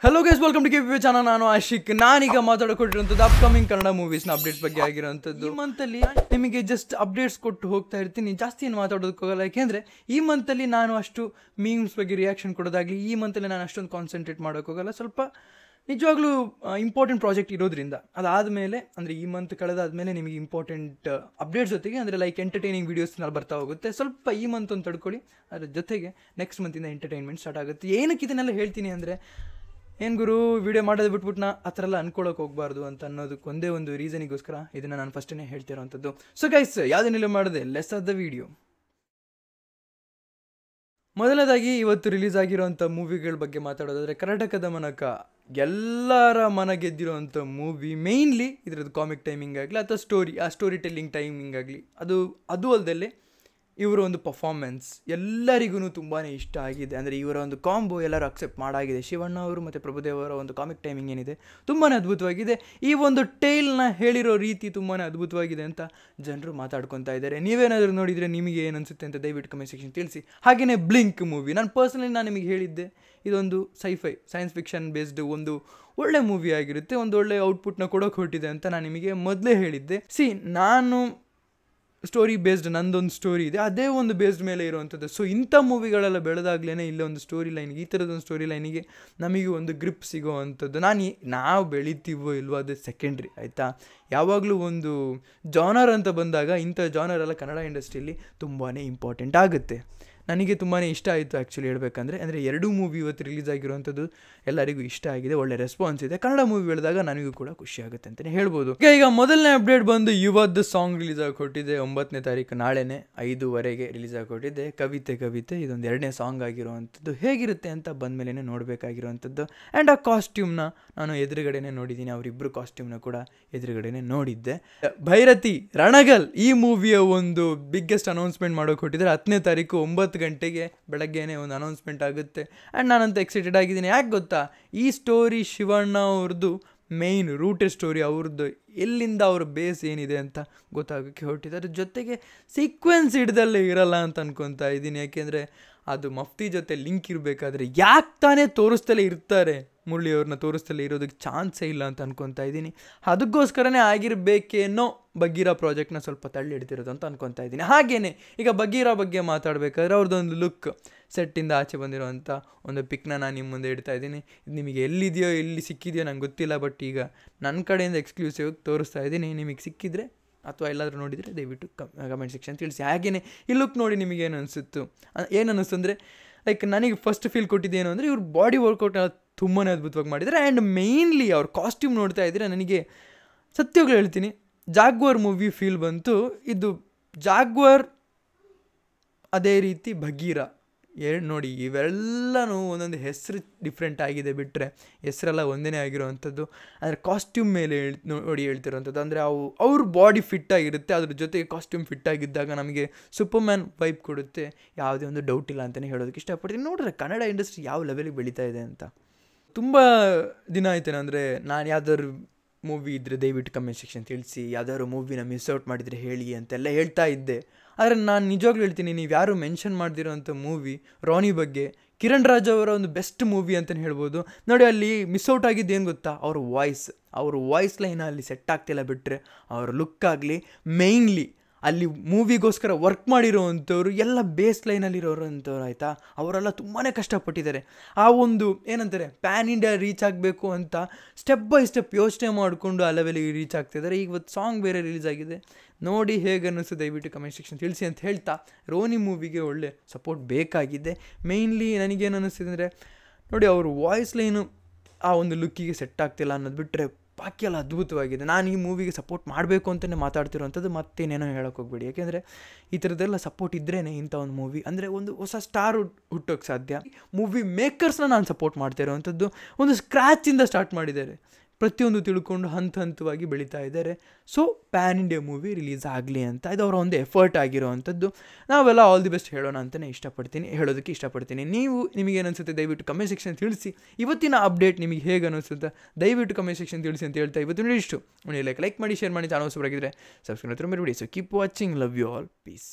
Hello guys, welcome to KPP channel. ನಾನು ಆಶಿಕ್. ನಾನೀಗ ಮಾತಾಡಿಕೊಟ್ಟಿರುವಂಥದ್ದು upcoming Kannada ಮೂವೀಸ್ನ updates ಬಗ್ಗೆ ಆಗಿರೋಂಥದ್ದು. ಈ ಮಂತಲ್ಲಿ ನಿಮಗೆ ಜಸ್ಟ್ ಅಪ್ಡೇಟ್ಸ್ ಕೊಟ್ಟು ಹೋಗ್ತಾ ಇರ್ತೀನಿ, ಜಾಸ್ತಿ ಏನು ಮಾತಾಡೋದಕ್ಕೋಗಲ್ಲ. ಯಾಕೆಂದರೆ ಈ ಮಂತಲ್ಲಿ ನಾನು ಅಷ್ಟು ಮೀಮ್ಸ್ ಬಗ್ಗೆ ರಿಯಾಕ್ಷನ್ ಕೊಡೋದಾಗಲಿ, ಈ ಮಂತಲ್ಲಿ ನಾನು ಅಷ್ಟೊಂದು ಕಾನ್ಸಂಟ್ರೇಟ್ ಮಾಡೋಕ್ಕೋಗಲ್ಲ. ಸ್ವಲ್ಪ ನಿಜವಾಗ್ಲೂ ಇಂಪಾರ್ಟೆಂಟ್ ಪ್ರಾಜೆಕ್ಟ್ ಇರೋದ್ರಿಂದ ಅದಾದಮೇಲೆ ಅಂದರೆ ಈ ಮಂತ್ ಕಳೆದಾದಮೇಲೆ ನಿಮಗೆ ಇಂಪಾರ್ಟೆಂಟ್ ಅಪ್ಡೇಟ್ಸ್ ಜೊತೆಗೆ ಅಂದರೆ ಲೈಕ್ ಎಂಟರ್ಟೈನಿಂಗ್ ವೀಡಿಯೋಸ್ನಲ್ಲಿ ಬರ್ತಾ ಹೋಗುತ್ತೆ. ಸ್ವಲ್ಪ ಈ ಮಂತ್ ಒಂದು ತಡ್ಕೊಳ್ಳಿ, ಅದ್ರ ಜೊತೆಗೆ ನೆಕ್ಸ್ಟ್ ಮಂತಿಂದ ಎಂಟರ್ಟೈನ್ಮೆಂಟ್ ಸ್ಟಾರ್ಟ್ ಆಗುತ್ತೆ. ಏನಕ್ಕೆ ಇದನ್ನೆಲ್ಲ ಹೇಳ್ತೀನಿ ಅಂದರೆ, ಏನು ಗುರು ವಿಡಿಯೋ ಮಾಡೋದು ಬಿಟ್ಬಿಟ್ಟು ಆ ಥರ ಎಲ್ಲ ಅನ್ಕೊಳ್ಳೋಕೆ ಹೋಗಬಾರ್ದು ಅಂತ ಅನ್ನೋದಕ್ಕೆ ಒಂದೇ ಒಂದು ರೀಸನಿಗೋಸ್ಕರ ಇದನ್ನು ನಾನು ಫಸ್ಟೇ ಹೇಳ್ತಿರೋವಂಥದ್ದು. ಸೊ ಗೈಸ್, ಯಾವುದೇನಿಲ್ಲ ಮಾಡಿದೆ, ಲೆಸ್ ಆಫ್ ದ ವಿಡಿಯೋ. ಮೊದಲನೇದಾಗಿ ಇವತ್ತು ರಿಲೀಸ್ ಆಗಿರೋಂಥ ಮೂವಿಗಳ ಬಗ್ಗೆ ಮಾತಾಡೋದಾದರೆ, ಕರ್ನಾಟಕದ ಮನಕ ಎಲ್ಲರ ಮನ ಗೆದ್ದಿರೋವಂಥ ಮೂವಿ. ಮೇಯ್ನ್ಲಿ ಇದ್ರದ್ದು ಕಾಮಿಕ್ ಟೈಮಿಂಗ್ ಆಗಲಿ ಅಥವಾ ಸ್ಟೋರಿ ಟೆಲ್ಲಿಂಗ್ ಟೈಮಿಂಗ್ ಆಗಲಿ, ಅದು ಅಲ್ಲದೆ ಇವರ ಒಂದು ಪರ್ಫಾರ್ಮೆನ್ಸ್ ಎಲ್ಲರಿಗೂ ತುಂಬಾ ಇಷ್ಟ ಆಗಿದೆ. ಅಂದರೆ ಇವರ ಒಂದು ಕಾಂಬೋ ಎಲ್ಲರೂ ಅಕ್ಸೆಪ್ಟ್ ಮಾಡಾಗಿದೆ. ಶಿವಣ್ಣ ಅವರು ಮತ್ತು ಪ್ರಭುದೇವ್ ಅವರ ಒಂದು ಕಾಮಿಕ್ ಟೈಮಿಂಗ್ ಏನಿದೆ ತುಂಬಾ ಅದ್ಭುತವಾಗಿದೆ. ಈ ಒಂದು ಟೇಲ್ನ ಹೇಳಿರೋ ರೀತಿ ತುಂಬಾ ಅದ್ಭುತವಾಗಿದೆ ಅಂತ ಜನರು ಮಾತಾಡ್ಕೊತಾ ಇದ್ದಾರೆ. ನೀವೇನಾದರೂ ನೋಡಿದರೆ ನಿಮಗೆ ಏನು ಅನಿಸುತ್ತೆ ಅಂತ ದಯವಿಟ್ಟು ಕಮೆಂಟ್ ಸೆಕ್ಷನ್ ತಿಳಿಸಿ. ಹಾಗೆಯೇ ಬ್ಲಿಂಕ್ ಮೂವಿ, ನಾನು ನಿಮಗೆ ಹೇಳಿದ್ದೆ, ಇದೊಂದು ಸೈನ್ಸ್ ಫಿಕ್ಷನ್ ಬೇಸ್ಡ್ ಒಂದು ಒಳ್ಳೆ ಮೂವಿ ಆಗಿರುತ್ತೆ, ಒಂದು ಒಳ್ಳೆ ಔಟ್ಪುಟ್ನ ಕೊಡೋಕೆ ಹೊರಟಿದೆ ಅಂತ ನಾನು ನಿಮಗೆ ಮೊದಲೇ ಹೇಳಿದ್ದೆ. ನಾನು ಸ್ಟೋರಿ ಬೇಸ್ಡ್, ನಂದೊಂದು ಸ್ಟೋರಿ ಇದೆ, ಅದೇ ಒಂದು ಬೇಸ್ಡ್ ಮೇಲೆ ಇರುವಂಥದ್ದು. ಸೊ ಇಂಥ ಮೂವಿಗಳೆಲ್ಲ ಬೆಳೆದಾಗಲೇ ಇಲ್ಲ ಒಂದು ಸ್ಟೋರಿ ಲೈನ್ಗೆ, ಈ ಥರದೊಂದು ಸ್ಟೋರಿ ಲೈನಿಗೆ ನಮಗೆ ಒಂದು ಗ್ರಿಪ್ ಸಿಗೋ ಅಂಥದ್ದು. ನಾವು ಬೆಳಿತೀವೋ ಇಲ್ವೋ ಅದು ಸೆಕೆಂಡ್ರಿ, ಆಯಿತಾ. ಯಾವಾಗಲೂ ಒಂದು ಜಾನರ್ ಅಂತ ಬಂದಾಗ ಇಂಥ ಜಾನರ್ ಎಲ್ಲ ಕನ್ನಡ ಇಂಡಸ್ಟ್ರಿಯಲ್ಲಿ ತುಂಬಾ ಇಂಪಾರ್ಟೆಂಟ್ ಆಗುತ್ತೆ. ನನಗೆ ತುಂಬಾ ಇಷ್ಟ ಆಯಿತು ಆ್ಯಕ್ಚುಲಿ ಹೇಳಬೇಕಂದ್ರೆ. ಅಂದರೆ 2 ಮೂವಿ ಇವತ್ತು ರಿಲೀಸ್ ಆಗಿರುವಂಥದ್ದು ಎಲ್ಲರಿಗೂ ಇಷ್ಟ ಆಗಿದೆ, ಒಳ್ಳೆ ರೆಸ್ಪಾನ್ಸ್ ಇದೆ. ಕನ್ನಡ ಮೂವಿ ಹೇಳಿದಾಗ ನನಗೂ ಕೂಡ ಖುಷಿ ಆಗುತ್ತೆ ಅಂತಲೇ ಹೇಳ್ಬೋದು. ಈಗ ಮೊದಲನೇ ಅಪ್ಡೇಟ್ ಬಂದು ಯುವದ್ದು ಸಾಂಗ್ ರಿಲೀಸ್ ಆಗಿ ಕೊಟ್ಟಿದೆ. 9ನೇ ತಾರೀಕು ನಾಳೆನೇ 5:00 ರಿಲೀಸ್ ಆಗಿ ಕೊಟ್ಟಿದೆ. ಕವಿತೆ ಇದೊಂದು 2ನೇ ಸಾಂಗ್ ಆಗಿರುವಂಥದ್ದು. ಹೇಗಿರುತ್ತೆ ಅಂತ ಬಂದಮೇಲೆ ನೋಡಬೇಕಾಗಿರುವಂಥದ್ದು. ಆ್ಯಂಡ್ ಆ ಕಾಸ್ಟ್ಯೂಮ್ನ ನಾನು ಎದುರುಗಡೆನೇ ನೋಡಿದ್ದೀನಿ, ಅವರಿಬ್ಬರು ಕಾಸ್ಟ್ಯೂಮ್ನ ಕೂಡ ಎದುರುಗಡೆನೇ ನೋಡಿದ್ದೆ. ಭೈರತಿ ರಣಗಲ್ ಈ ಮೂವಿಯ ಒಂದು ಬಿಗ್ಗೆಸ್ಟ್ ಅನೌನ್ಸ್ಮೆಂಟ್ ಮಾಡೋಕೆ ಕೊಟ್ಟಿದ್ದಾರೆ. 10ನೇ ತಾರೀಕು 9 ಗಂಟೆಗೆ ಬೆಳಗ್ಗೆನೇ ಒಂದು ಅನೌನ್ಸ್ಮೆಂಟ್ ಆಗುತ್ತೆ. ಆ್ಯಂಡ್ ನಾನಂತ ಎಕ್ಸೈಟೆಡ್ ಆಗಿದ್ದೀನಿ. ಯಾಕೆ ಗೊತ್ತಾ, ಈ ಸ್ಟೋರಿ ಶಿವಣ್ಣ ಅವ್ರದ್ದು ಮೇಯ್ನ್ ರೂಟೆಡ್ ಸ್ಟೋರಿ, ಅವ್ರದ್ದು ಎಲ್ಲಿಂದ ಅವ್ರ ಬೇಸ್ ಏನಿದೆ ಅಂತ ಗೊತ್ತಾಗೋಕ್ಕೆ ಹೊರಟಿದ್ದಾರೆ. ಜೊತೆಗೆ ಸೀಕ್ವೆನ್ಸ್ ಹಿಡ್ದಲ್ಲೇ ಇರಲ್ಲ ಅಂತ ಅನ್ಕೊತಾ ಇದ್ದೀನಿ. ಯಾಕೆಂದರೆ ಅದು ಮಫ್ತಿ ಜೊತೆ ಲಿಂಕ್ ಇರಬೇಕಾದ್ರೆ ಯಾಕೆ ತಾನೇ ತೋರಿಸ್ತಲೇ ಇರ್ತಾರೆ, ಮುರಳಿ ಅವ್ರನ್ನ ತೋರಿಸ್ತಲೇ ಇರೋದಕ್ಕೆ ಚಾನ್ಸೇ ಇಲ್ಲ ಅಂತ ಅನ್ಕೊತಾ ಇದ್ದೀನಿ. ಅದಕ್ಕೋಸ್ಕರನೇ ಆಗಿರಬೇಕೇನೋ ಬಗೀರಾ ಪ್ರಾಜೆಕ್ಟ್ನ ಸ್ವಲ್ಪ ತಳ್ಳಿ ಹಿಡ್ತಿರೋದು ಅಂತ ಅನ್ಕೊತಾ ಇದ್ದೀನಿ. ಹಾಗೆಯೇ ಈಗ ಬಗೀರಾ ಬಗ್ಗೆ ಮಾತಾಡಬೇಕಾದ್ರೆ ಅವ್ರದ್ದೊಂದು ಲುಕ್, ಸೆಟ್ಟಿಂದ ಆಚೆ ಬಂದಿರೋವಂಥ ಒಂದು ಪಿಕ್ನ ನಾನು ನಿಮ್ಮ ಮುಂದೆ ಇಡ್ತಾ ಇದ್ದೀನಿ. ಇದು ನಿಮಗೆ ಎಲ್ಲಿ ಸಿಕ್ಕಿದೆಯೋ ನಂಗೆ ಗೊತ್ತಿಲ್ಲ, ಬಟ್ ಈಗ ನನ್ನ ಕಡೆಯಿಂದ ಎಕ್ಸ್ಕ್ಲೂಸಿವ್ ತೋರಿಸ್ತಾ ಇದ್ದೀನಿ. ನಿಮಗೆ ಸಿಕ್ಕಿದ್ರೆ ಅಥವಾ ಎಲ್ಲಾದರೂ ನೋಡಿದರೆ ದಯವಿಟ್ಟು ಕಮೆಂಟ್ ಸೆಕ್ಷನ್ ತಿಳಿಸಿ. ಹಾಗೆಯೇ ಈ ಲುಕ್ ನೋಡಿ ನಿಮಗೆ ಏನು ಅನ್ನಿಸ್ತು ಅಂದರೆ, ಲೈಕ್ ನನಗೆ ಫಸ್ಟ್ ಫೀಲ್ ಕೊಟ್ಟಿದ್ದೇನು ಅಂದರೆ, ಇವ್ರ ಬಾಡಿ ವರ್ಕೌಟ್ ತುಂಬಾ ಅದ್ಭುತವಾಗಿ ಮಾಡಿದ್ದಾರೆ. ಆ್ಯಂಡ್ ಮೇಯ್ನ್ಲಿ ಅವ್ರ ಕಾಸ್ಟ್ಯೂಮ್ ನೋಡ್ತಾ ಇದ್ದರೆ ನನಗೆ ಸತ್ಯಗಳು ಹೇಳ್ತೀನಿ, ಜಾಗ್ವಾರ್ ಮೂವಿ ಫೀಲ್ ಬಂತು. ಇದು ಜಾಗ್ವಾರ್, ಅದೇ ರೀತಿ ಬಗೀರಾ ನೋಡಿ, ಇವೆಲ್ಲನೂ ಒಂದೊಂದು ಹೆಸರು ಡಿಫ್ರೆಂಟ್ ಆಗಿದೆ, ಬಿಟ್ಟರೆ ಹೆಸರೆಲ್ಲ ಒಂದೇ ಆಗಿರೋವಂಥದ್ದು. ಅಂದರೆ ಕಾಸ್ಟ್ಯೂಮ್ ಮೇಲೆ ನೋಡಿ ಹೇಳ್ತಿರೋವಂಥದ್ದು. ಅಂದರೆ ಅವ್ರ ಬಾಡಿ ಫಿಟ್ಟಾಗಿರುತ್ತೆ, ಅದ್ರ ಜೊತೆಗೆ ಕಾಸ್ಟ್ಯೂಮ್ ಫಿಟ್ಟಾಗಿದ್ದಾಗ ನಮಗೆ ಸೂಪರ್ಮ್ಯಾನ್ ವೈಬ್ ಕೊಡುತ್ತೆ. ಯಾವುದೇ ಒಂದು ಡೌಟ್ ಇಲ್ಲ ಅಂತಲೇ ಹೇಳೋದಕ್ಕೆ ಇಷ್ಟಪಡ್ತೀನಿ. ನೋಡ್ರೆ ಕನ್ನಡ ಇಂಡಸ್ಟ್ರಿ ಯಾವ ಲೆವೆಲಿಗೆ ಬೆಳೀತಾ ಇದೆ ಅಂತ. ತುಂಬ ದಿನ ಆಯ್ತೇನೆ ಅಂದರೆ, ನಾನು ಯಾವ್ದಾದ್ರು ಮೂವಿ ಇದ್ದರೆ ದಯವಿಟ್ಟು ಕಮೆಂಟ್ ಸೆಕ್ಷನ್ ತಿಳಿಸಿ, ಯಾವ್ದಾದ್ರು ಮೂವಿನ ಮಿಸ್ ಔಟ್ ಮಾಡಿದರೆ ಹೇಳಿ ಅಂತೆಲ್ಲ ಹೇಳ್ತಾ ಇದ್ದೆ. ಆದರೆ ನಾನು ನಿಜವಾಗ್ಲೂ ಹೇಳ್ತೀನಿ, ನೀವು ಯಾರು ಮೆನ್ಷನ್ ಮಾಡ್ದಿರೋಂಥ ಮೂವಿ ರಾನಿ ಬಗ್ಗೆ, ಕಿರಣ್ ರಾಜ್ ಅವರ ಒಂದು ಬೆಸ್ಟ್ ಮೂವಿ ಅಂತಲೇ ಹೇಳ್ಬೋದು. ನೋಡಿ, ಅಲ್ಲಿ ಮಿಸ್ ಔಟ್ ಆಗಿದ್ದು ಏನು ಗೊತ್ತಾ, ಅವ್ರ ವಾಯ್ಸ್ ಲೈನ್ ಅಲ್ಲಿ ಸೆಟ್ ಆಗ್ತಿಲ್ಲ, ಬಿಟ್ಟರೆ ಅವ್ರ ಲುಕ್ ಆಗಲಿ, ಮೇಯ್ನ್ಲಿ ಅಲ್ಲಿ ಮೂವಿಗೋಸ್ಕರ ವರ್ಕ್ ಮಾಡಿರೋವಂಥವ್ರು ಎಲ್ಲ ಬೇಸ್ ಲೈನಲ್ಲಿರೋರು ಅಂಥವ್ರು, ಆಯಿತಾ. ಅವರೆಲ್ಲ ತುಂಬಾ ಕಷ್ಟಪಟ್ಟಿದ್ದಾರೆ. ಆ ಒಂದು ಏನಂತಾರೆ, ಪ್ಯಾನ್ ಇಂಡಿಯಾ ರೀಚ್ ಆಗಬೇಕು ಅಂತ ಸ್ಟೆಪ್ ಬೈ ಸ್ಟೆಪ್ ಯೋಚನೆ ಮಾಡಿಕೊಂಡು ಆ ಲೆವೆಲಿಗೆ ರೀಚ್ ಆಗ್ತಿದ್ದಾರೆ. ಇವತ್ತು ಸಾಂಗ್ ಬೇರೆ ರಿಲೀಸ್ ಆಗಿದೆ, ನೋಡಿ ಹೇಗೆ ಅನ್ನಿಸ್ತು ದಯವಿಟ್ಟು ಕಮೆಂಟ್ ಸೆಕ್ಷನ್ ತಿಳಿಸಿ ಅಂತ ಹೇಳ್ತಾ, ರೋನಿ ಮೂವಿಗೆ ಒಳ್ಳೆ ಸಪೋರ್ಟ್ ಬೇಕಾಗಿದೆ. ಮೇಯ್ನ್ಲಿ ನನಗೇನು ಅನ್ನಿಸ್ತಿದೆ ಅಂದರೆ, ನೋಡಿ ಅವ್ರ ವಾಯ್ಸ್ ಲೈನು ಆ ಒಂದು ಲುಕ್ಕಿಗೆ ಸೆಟ್ ಆಗ್ತಿಲ್ಲ ಅನ್ನೋದು ಬಿಟ್ಟರೆ ಬಾಕಿ ಎಲ್ಲ ಅದ್ಭುತವಾಗಿದೆ. ನಾನು ಈ ಮೂವಿಗೆ ಸಪೋರ್ಟ್ ಮಾಡಬೇಕು ಅಂತಲೇ ಮಾತಾಡ್ತಿರೋವಂಥದ್ದು, ಮತ್ತೇನೇನೋ ಹೇಳೋಕೆ ಹೋಗ್ಬೇಡಿ. ಯಾಕೆಂದರೆ ಈ ಥರದ್ದೆಲ್ಲ ಸಪೋರ್ಟ್ ಇದ್ರೇ ಇಂಥ ಒಂದು ಮೂವಿ ಅಂದರೆ ಒಂದು ಹೊಸ ಸ್ಟಾರ್ ಹುಟ್ಟೋಕ್ಕೆ ಸಾಧ್ಯ. ಮೂವಿ ಮೇಕರ್ಸ್ನ ನಾನು ಸಪೋರ್ಟ್ ಮಾಡ್ತಾ ಇರೋವಂಥದ್ದು. ಒಂದು ಸ್ಕ್ರ್ಯಾಚಿಂದ ಸ್ಟಾರ್ಟ್ ಮಾಡಿದ್ದಾರೆ, ಪ್ರತಿಯೊಂದು ತಿಳ್ಕೊಂಡು ಹಂತವಾಗಿ ಬೆಳೀತಾ ಇದ್ದಾರೆ. So PAN India movie release ಆಗಲಿ ಅಂತ ಇದು ಅವರ ಒಂದು ಎಫರ್ಟ್ ಆಗಿರೋವಂಥದ್ದು. ನಾವೆಲ್ಲ ಆಲ್ ದಿ ಬೆಸ್ಟ್ ಹೇಳೋಣ ಅಂತಲೇ ಹೇಳೋದಕ್ಕೆ ಇಷ್ಟಪಡ್ತೀನಿ. ನಿಮಗೇನು ಅನಿಸುತ್ತೆ ದಯವಿಟ್ಟು ಕಮೆಂಟ್ ಸೆಕ್ಷನ್ ತಿಳಿಸಿ. ಇವತ್ತಿನ ಅಪ್ಡೇಟ್ ನಿಮಗೆ ಹೇಗೆ ಅನಿಸುತ್ತೆ ದಯವಿಟ್ಟು ಕಮೆಂಟ್ ಸೆಕ್ಷನ್ ತಿಳಿಸಿ ಅಂತ ಹೇಳ್ತಾ ಇವತ್ತು ಇಷ್ಟು. ಲೈಕ್ ಮಾಡಿ, ಶೇರ್ ಮಾಡಿ, ಚಾನಲ್ ಹೊಸಬರಾಗಿದ್ದರೆ ಸಬ್ಸ್ಕ್ರೈಬ್ ಮರಿಬೇಡಿ. So keep watching, love you all, piece.